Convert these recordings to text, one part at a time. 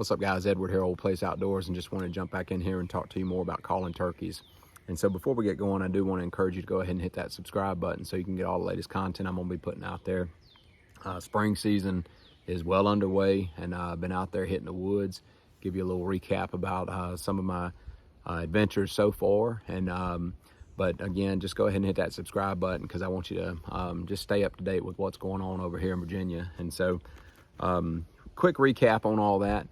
What's up, guys? Edward here, Old Place Outdoors, and just want to jump back in here and talk to you more about calling turkeys. And so before we get going, I do want to encourage you to go ahead and hit that subscribe button so you can get all the latest content I'm going to be putting out there. Spring season is well underway, and I've been out there hitting the woods. Give you a little recap about some of my adventures so far. And but again, just go ahead and hit that subscribe button because I want you to just stay up to date with what's going on over here in Virginia. And so quick recap on all that.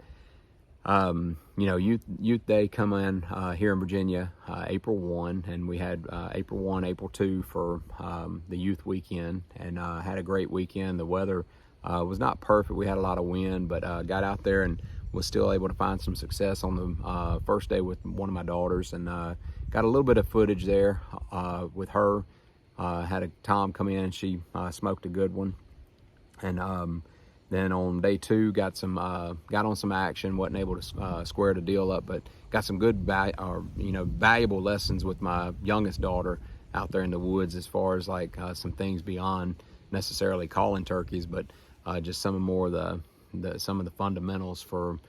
You know, Youth Day come in here in Virginia April 1, and we had April 1, April 2 for the youth weekend, and had a great weekend. The weather was not perfect. We had a lot of wind, but got out there and was still able to find some success on the first day with one of my daughters, and got a little bit of footage there with her. Had a tom come in, and she smoked a good one. And then on day 2, got on some action. Wasn't able to square the deal up, but got some good, valuable lessons with my youngest daughter out there in the woods, as far as like some things beyond necessarily calling turkeys, but just some more of some of the fundamentals for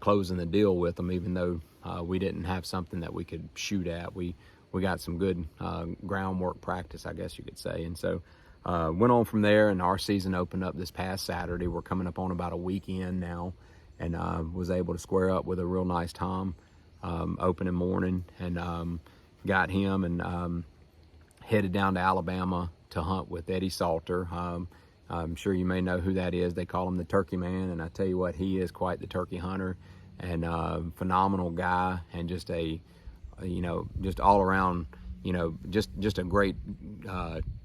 closing the deal with them. Even though we didn't have something that we could shoot at, we got some good groundwork practice, I guess you could say. And so went on from there, and our season opened up this past Saturday. We're coming up on about a weekend now, and was able to square up with a real nice tom opening morning, and got him, and headed down to Alabama to hunt with Eddie Salter. I'm sure you may know who that is. They call him the Turkey Man, and I tell you what, he is quite the turkey hunter, and phenomenal guy, and just a just all around, just a great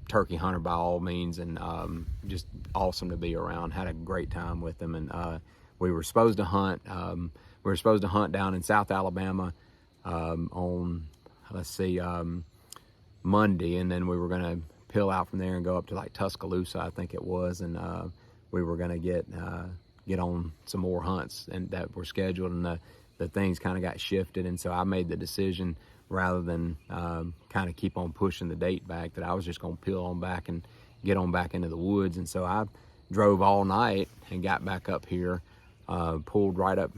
turkey hunter by all means, and just awesome to be around. Had a great time with him, and we were supposed to hunt. Down in South Alabama on Monday, and then we were going to peel out from there and go up to like Tuscaloosa, I think it was, and we were going to get on some more hunts and that were scheduled, and the things kind of got shifted, and so I made the decision, rather than kind of keep on pushing the date back, that I was just going to peel on back and get on back into the woods. And so I drove all night and got back up here, pulled right up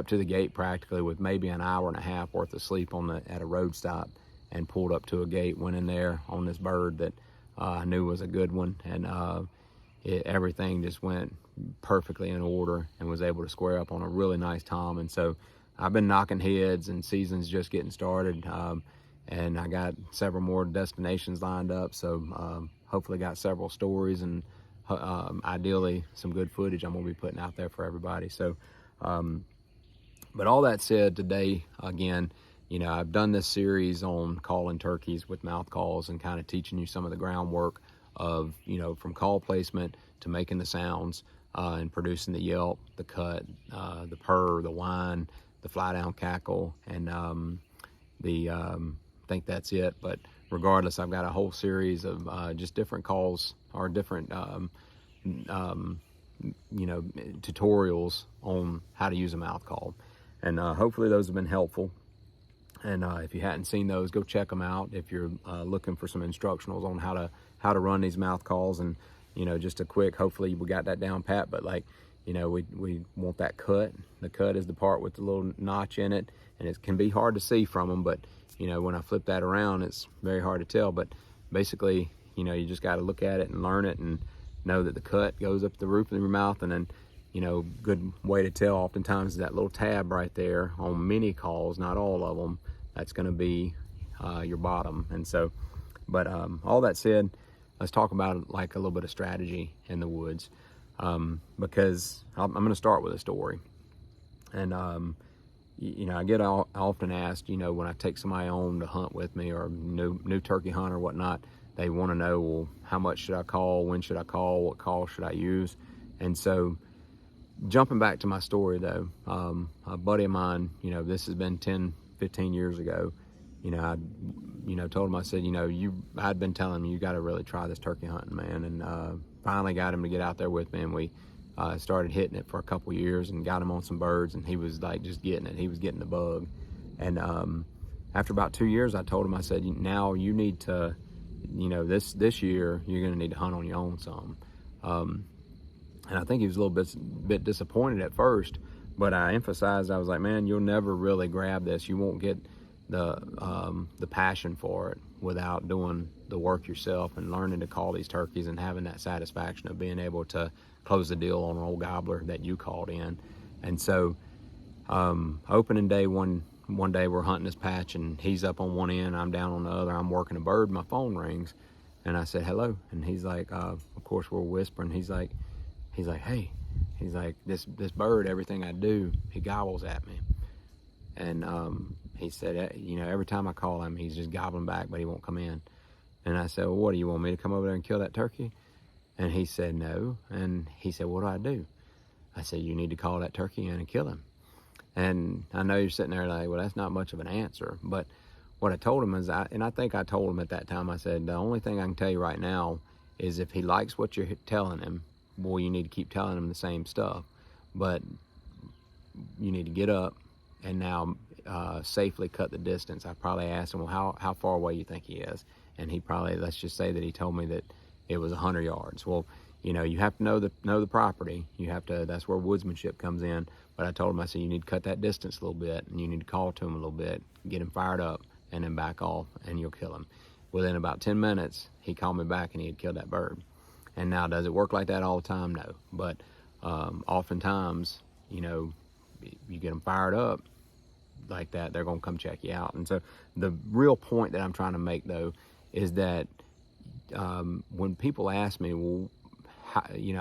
to the gate practically, with maybe an hour and a half worth of sleep at a road stop, and pulled up to a gate, went in there on this bird that I knew was a good one, and everything just went perfectly in order, and was able to square up on a really nice tom. And so I've been knocking heads, and season's just getting started, and I got several more destinations lined up, so hopefully got several stories, and ideally some good footage I'm going to be putting out there for everybody. So but all that said, today, again, I've done this series on calling turkeys with mouth calls, and kind of teaching you some of the groundwork of, from call placement to making the sounds, and producing the yelp, the cut, the purr, the whine, the fly down cackle, and I think that's it. But regardless, I've got a whole series of just different calls, or different tutorials on how to use a mouth call, and hopefully those have been helpful. And if you hadn't seen those, go check them out if you're looking for some instructionals on how to run these mouth calls. And just a quick, hopefully we got that down pat, but like, we want that cut. The cut is the part with the little notch in it, and it can be hard to see from them, but when I flip that around, it's very hard to tell. But basically, you just got to look at it and learn it, and know that the cut goes up the roof of your mouth. And then good way to tell oftentimes is that little tab right there on many calls, not all of them. That's going to be your bottom. And so, but all that said, let's talk about like a little bit of strategy in the woods, because I'm going to start with a story. And I get often asked, when I take somebody on to hunt with me, or new turkey hunt or whatnot, they want to know, well, how much should I call, when should I call, what call should I use? And so, jumping back to my story though, a buddy of mine, this has been 10-15 years ago, I told him, I said, I'd been telling him, you got to really try this turkey hunting, man. And finally got him to get out there with me, and we started hitting it for a couple years, and got him on some birds, and he was like just getting it. He was getting the bug. And after about 2 years, I told him, I said, now you need to, this year you're going to need to hunt on your own some. And I think he was a little bit disappointed at first, But I emphasized, I was like, man, you'll never really grab this. You won't get the passion for it without doing the work yourself and learning to call these turkeys and having that satisfaction of being able to close the deal on an old gobbler that you called in. And so opening day, one day we're hunting this patch, and he's up on one end, I'm down on the other. I'm working a bird, my phone rings, and I said hello, and he's like, of course we're whispering. He's like, hey, he's like, this bird, everything I do, he gobbles at me. And he said, you know, every time I call him, he's just gobbling back, but he won't come in. And I said, well, what do you want me to come over there and kill that turkey? And he said no. And he said, what do I do? I said, you need to call that turkey in and kill him. And I know you're sitting there like, well, that's not much of an answer. But what I told him is, I think I told him at that time, I said, the only thing I can tell you right now is if he likes what you're telling him, well, you need to keep telling him the same stuff. But you need to get up and now safely cut the distance. I probably asked him, well, how far away you think he is? And he probably, let's just say that he told me that it was 100 yards. Well, you know, you have to know the property. You have to, that's where woodsmanship comes in. But I told him, I said, you need to cut that distance a little bit, and you need to call to him a little bit, get him fired up, and then back off, and you'll kill him. Within about 10 minutes, he called me back and he had killed that bird. And now, does it work like that all the time? No. But oftentimes, you know, you get them fired up like that, they're going to come check you out. And so the real point that I'm trying to make, though, is that when people ask me, well,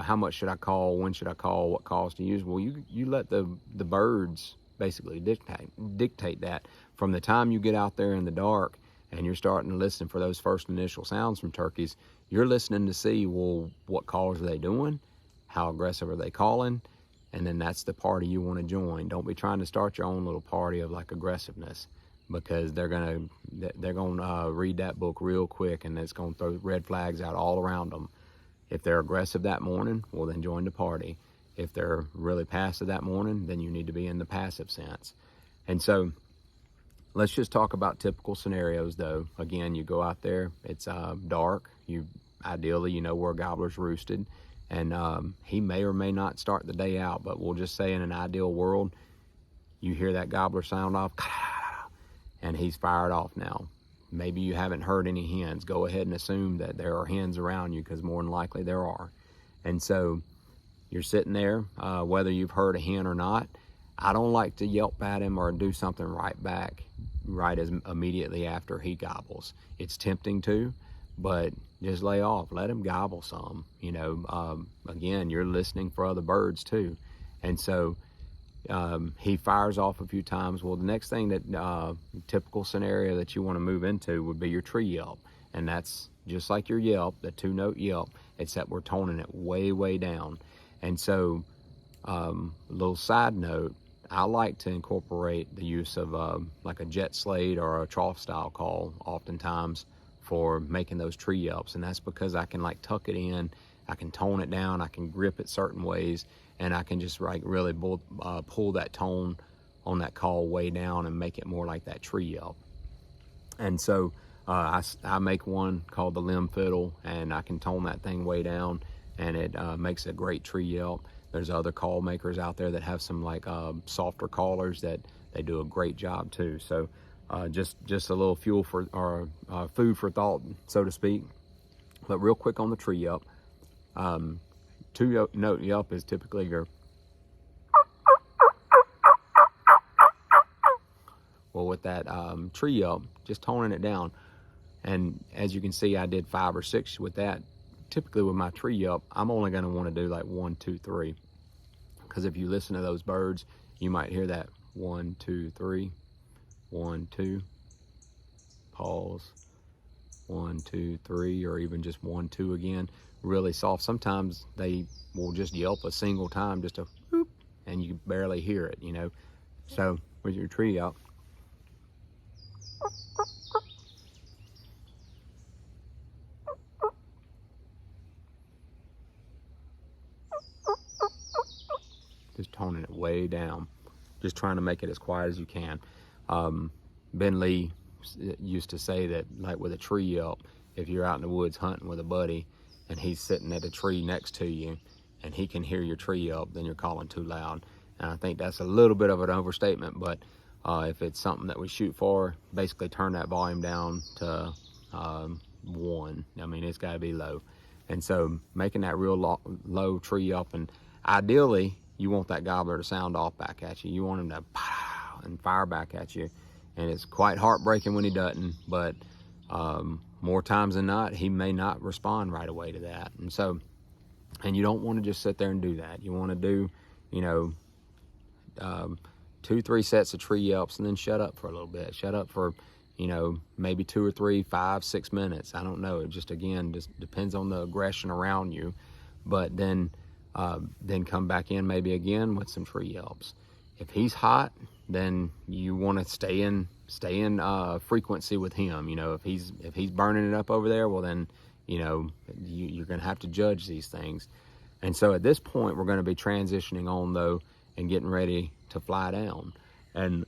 how much should I call? When should I call? What calls to use? Well, you let the birds basically dictate that. From the time you get out there in the dark and you're starting to listen for those first initial sounds from turkeys, you're listening to see, well, what calls are they doing? How aggressive are they calling? And then that's the party you want to join. Don't be trying to start your own little party of like aggressiveness, because they're gonna read that book real quick, and it's gonna throw red flags out all around them. If they're aggressive that morning, well, then join the party. If they're really passive that morning, then you need to be in the passive sense. And so let's just talk about typical scenarios, though. Again, you go out there, it's dark. Ideally, you know where a gobbler's roosted, and he may or may not start the day out, but we'll just say in an ideal world, you hear that gobbler sound off, and he's fired off now. Maybe you haven't heard any hens. Go ahead and assume that there are hens around you, because more than likely there are. And so you're sitting there, whether you've heard a hen or not. I don't like to yelp at him or do something right back right as immediately after he gobbles. It's tempting to, but just lay off. Let him gobble some. You know, again, you're listening for other birds too. And so he fires off a few times. Well, the next thing that typical scenario that you want to move into would be your tree yelp. And that's just like your yelp, the 2-note yelp, except we're toning it way down. And so a little side note, I like to incorporate the use of like a jet slate or a trough style call oftentimes for making those tree yelps. And that's because I can like tuck it in, I can tone it down, I can grip it certain ways, and I can just like really pull that tone on that call way down and make it more like that tree yelp. And so I make one called the limb fiddle, and I can tone that thing way down, and it makes a great tree yelp. There's other call makers out there that have some like softer callers that they do a great job too. So just a little fuel for, or food for thought, so to speak. But real quick on the tree yelp, 2-note yelp is typically your, well, with that tree yelp, just toning it down. And as you can see, I did 5 or 6 with that. Typically with my tree yelp, I'm only going to want to do like 1, 2, 3, because if you listen to those birds, you might hear that 1, 2, 3, 1, 2, pause, 1, 2, 3, or even just 1, 2 again, really soft. Sometimes they will just yelp a single time, just a whoop, and you barely hear it, you know. So with your tree yelp, just toning it way down, just trying to make it as quiet as you can. Ben Lee used to say that, like with a tree yelp, if you're out in the woods hunting with a buddy and he's sitting at a tree next to you and he can hear your tree yelp, then you're calling too loud. And I think that's a little bit of an overstatement, but if it's something that we shoot for, basically turn that volume down to 1. I mean, it's got to be low. And so making that real low tree yelp, and ideally you want that gobbler to sound off back at you. You want him to pow and fire back at you. And it's quite heartbreaking when he doesn't, but more times than not, he may not respond right away to that. And so, and you don't want to just sit there and do that. You want to do, you know, 2-3 sets of tree yelps and then shut up for a little bit. Shut up for, you know, maybe 2 or 3, 5, 6 minutes. I don't know. It just, again, just depends on the aggression around you. But then come back in maybe again with some tree yelps. If he's hot, then you want to stay in frequency with him. You know, if he's burning it up over there, well then, you know, you're going to have to judge these things. And so at this point, we're going to be transitioning on though and getting ready to fly down. And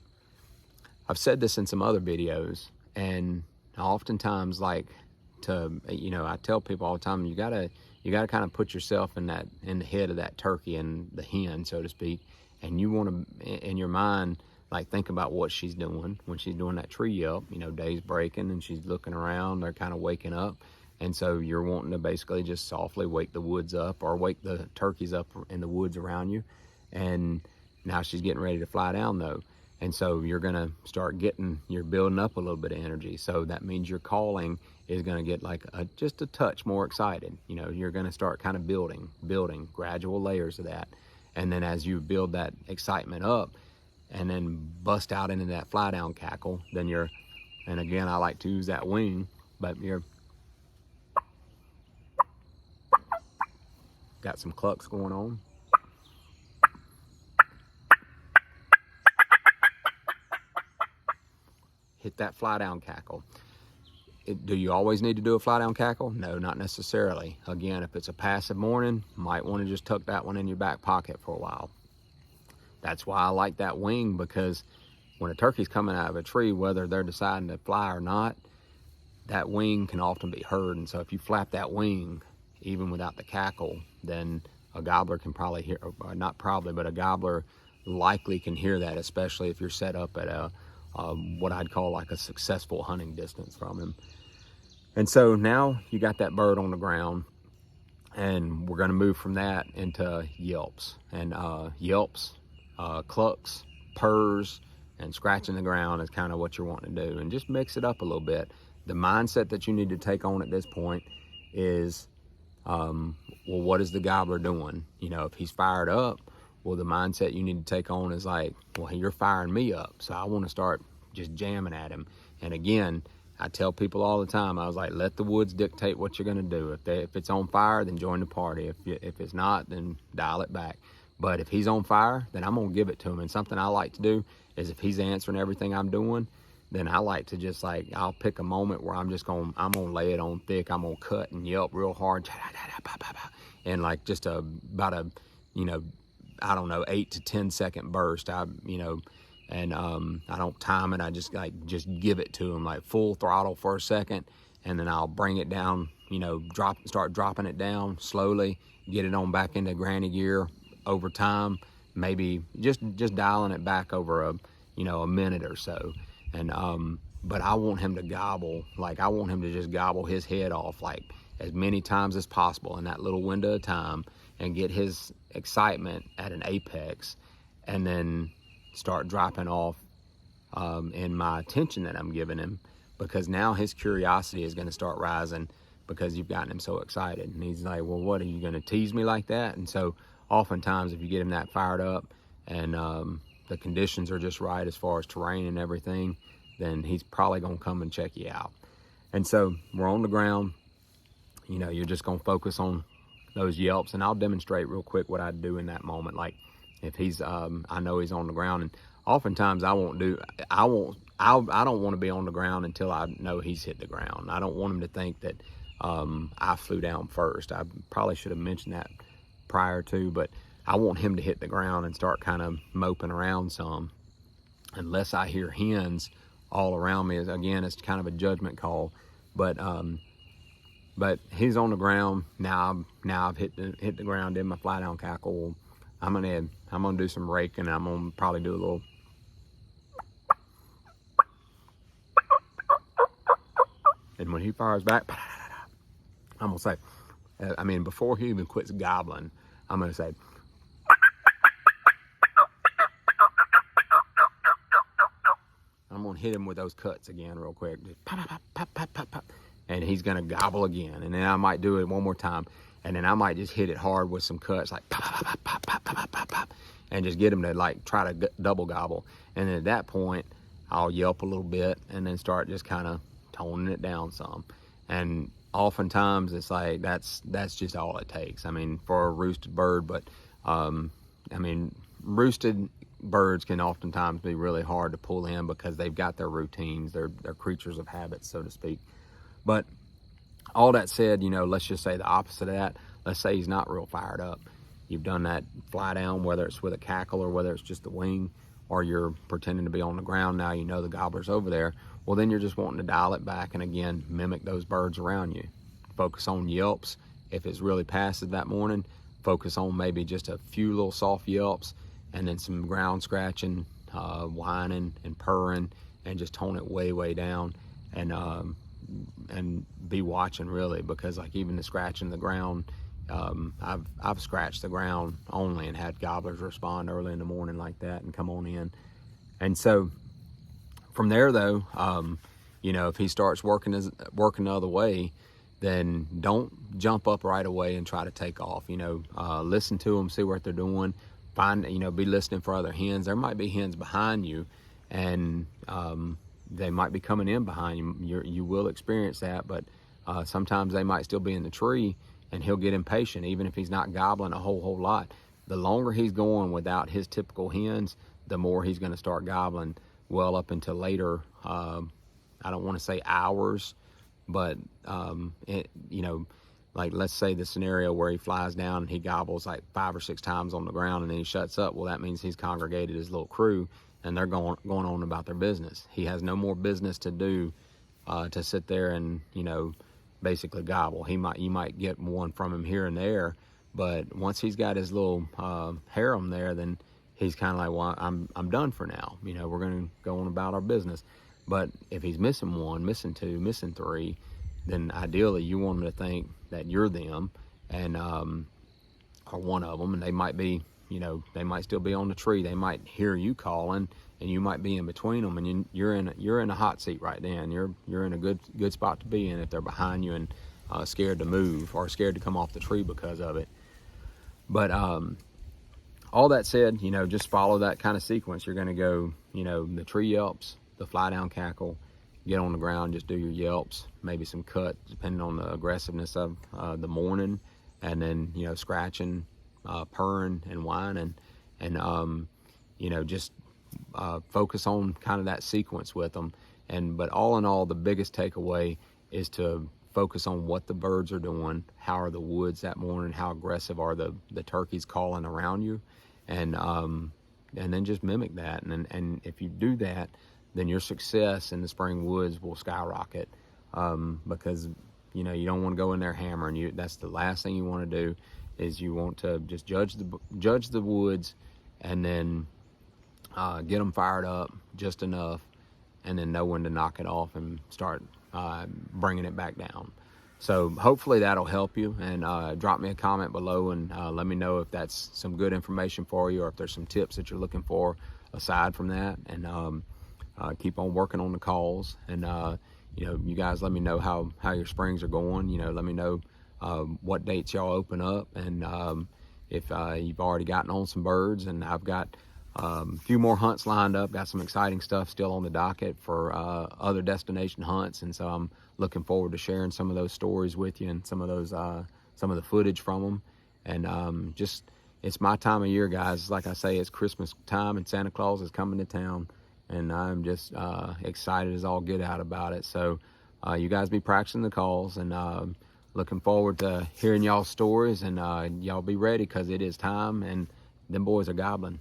I've said this in some other videos, and I oftentimes like to, you know, I tell people all the time, you gotta kind of put yourself in the head of that turkey and the hen, so to speak, and you want to, in your mind, like think about what she's doing when she's doing that tree yelp. You know, day's breaking and she's looking around, they're kind of waking up. And so you're wanting to basically just softly wake the woods up, or wake the turkeys up in the woods around you. And now she's getting ready to fly down though. And so you're gonna start you're building up a little bit of energy. So that means your calling is gonna get like just a touch more excited. You know, you're gonna start kind of building gradual layers of that. And then as you build that excitement up and then bust out into that fly down cackle, then and again, I like to use that wing, but you're got some clucks going on. Hit that fly down cackle. Do you always need to do a fly down cackle? No, not necessarily. Again, if it's a passive morning, might want to just tuck that one in your back pocket for a while. That's why I like that wing, because when a turkey's coming out of a tree, whether they're deciding to fly or not, that wing can often be heard. And so if you flap that wing, even without the cackle, then a gobbler can probably hear, not probably, but a gobbler likely can hear that, especially if you're set up at what I'd call like a successful hunting distance from him. And so now you got that bird on the ground, and we're going to move from that into yelps. And yelps, clucks, purrs, and scratching the ground is kind of what you're wanting to do. And just mix it up a little bit. The mindset that you need to take on at this point is, well, what is the gobbler doing? You know, if he's fired up, well, the mindset you need to take on is like, well, you're firing me up, so I want to start just jamming at him. And again, I tell people all the time, I was like, let the woods dictate what you're going to do. If it's on fire, then join the party. If it's not, then dial it back. But if he's on fire, then I'm going to give it to him. And something I like to do is, if he's answering everything I'm doing, then I like to just like, I'll pick a moment where I'm going to lay it on thick. I'm going to cut and yelp real hard. And like just about a, you know, I don't know, 8 to 10 second burst. I don't time it. I just give it to him like full throttle for a second, and then I'll bring it down, you know, start dropping it down slowly, get it on back into granny gear over time, maybe just dialing it back over a minute or so. And but I want him to gobble, like I want him to just gobble his head off like as many times as possible in that little window of time, and get his excitement at an apex, and then start dropping off in my attention that I'm giving him, because now his curiosity is going to start rising because you've gotten him so excited. And he's like, well, what, are you going to tease me like that? And so oftentimes if you get him that fired up and the conditions are just right as far as terrain and everything, then he's probably going to come and check you out. And so we're on the ground, you know, you're just going to focus on those yelps, and I'll demonstrate real quick what I do in that moment. Like if he's, I know he's on the ground, and oftentimes I don't want to be on the ground until I know he's hit the ground. I don't want him to think that I flew down first. I probably should have mentioned that prior to, but I want him to hit the ground and start kind of moping around some, unless I hear hens all around me. Again, it's kind of a judgment call, but he's on the ground now. I've hit the ground in my fly down cackle. I'm gonna do some raking. I'm gonna probably do a little. And when he fires back, I'm gonna say, I mean, before he even quits gobbling, I'm gonna say, I'm gonna hit him with those cuts again real quick. Just pop, pop, pop, pop, pop, pop. And he's gonna gobble again. And then I might do it one more time. And then I might just hit it hard with some cuts, like pop, pop, pop, pop, pop, pop, pop, pop, and just get him to like try to double gobble. And then at that point, I'll yelp a little bit and then start just kind of toning it down some. And oftentimes it's like that's just all it takes. I mean, for a roosted bird, but I mean, roosted birds can oftentimes be really hard to pull in because they've got their routines. They're creatures of habit, so to speak. But all that said, you know, let's just say the opposite of that. Let's say he's not real fired up. You've done that fly down, whether it's with a cackle or whether it's just the wing, or you're pretending to be on the ground. Now you know the gobbler's over there. Well, then you're just wanting to dial it back and again mimic those birds around you. Focus on yelps. If it's really passive that morning, focus on maybe just a few little soft yelps and then some ground scratching, whining and purring, and just tone it way down. And be watching, really, because like even the scratching the ground, I've scratched the ground only and had gobblers respond early in the morning like that and come on in. And so from there though, you know, if he starts working the other way, then don't jump up right away and try to take off. You know, listen to them, see what they're doing, be listening for other hens. There might be hens behind you, and they might be coming in behind you. You will experience that, but sometimes they might still be in the tree, and he'll get impatient, even if he's not gobbling a whole lot. The longer he's going without his typical hens, the more he's going to start gobbling well up into later, I don't want to say hours, but you know, like let's say the scenario where he flies down and he gobbles like 5 or 6 times on the ground and then he shuts up. Well, that means he's congregated his little crew and they're going on about their business. He has no more business to do to sit there and, you know, basically gobble. You might get one from him here and there, but once he's got his little harem there, then he's kind of like, well, I'm done for now. You know, we're going to go on about our business. But if he's missing 1, missing 2, missing 3, then ideally you want them to think that you're them, and or one of them, and they might be, you know, they might still be on the tree. They might hear you calling, and you might be in between them, and you're in a hot seat right then. You're in a good spot to be in if they're behind you and scared to move or scared to come off the tree because of it. But all that said, you know, just follow that kind of sequence. You're going to go, you know, the tree yelps, the fly down cackle, get on the ground, just do your yelps, maybe some cut depending on the aggressiveness of the morning, and then, you know, scratching, purring and whining, and you know, just focus on kind of that sequence with them. But all in all, the biggest takeaway is to focus on what the birds are doing, how are the woods that morning, how aggressive are the turkeys calling around you, and then just mimic that. And if you do that, then your success in the spring woods will skyrocket, because, you know, you don't want to go in there hammering. That's the last thing you want to do, is you want to just judge the woods, and then get them fired up just enough, and then know when to knock it off and start bringing it back down. So hopefully that'll help you, and drop me a comment below and let me know if that's some good information for you, or if there's some tips that you're looking for aside from that. And keep on working on the calls, and you know, you guys let me know how your springs are going. You know, let me know what dates y'all open up, and if you've already gotten on some birds. And I've got a few more hunts lined up, got some exciting stuff still on the docket for other destination hunts, and so I'm looking forward to sharing some of those stories with you, and some of the footage from them. And just, it's my time of year, guys. Like I say, it's Christmas time and Santa Claus is coming to town, and I'm just excited as all get out about it. So you guys be practicing the calls, and looking forward to hearing y'all's stories, and y'all be ready, because it is time, and them boys are gobbling.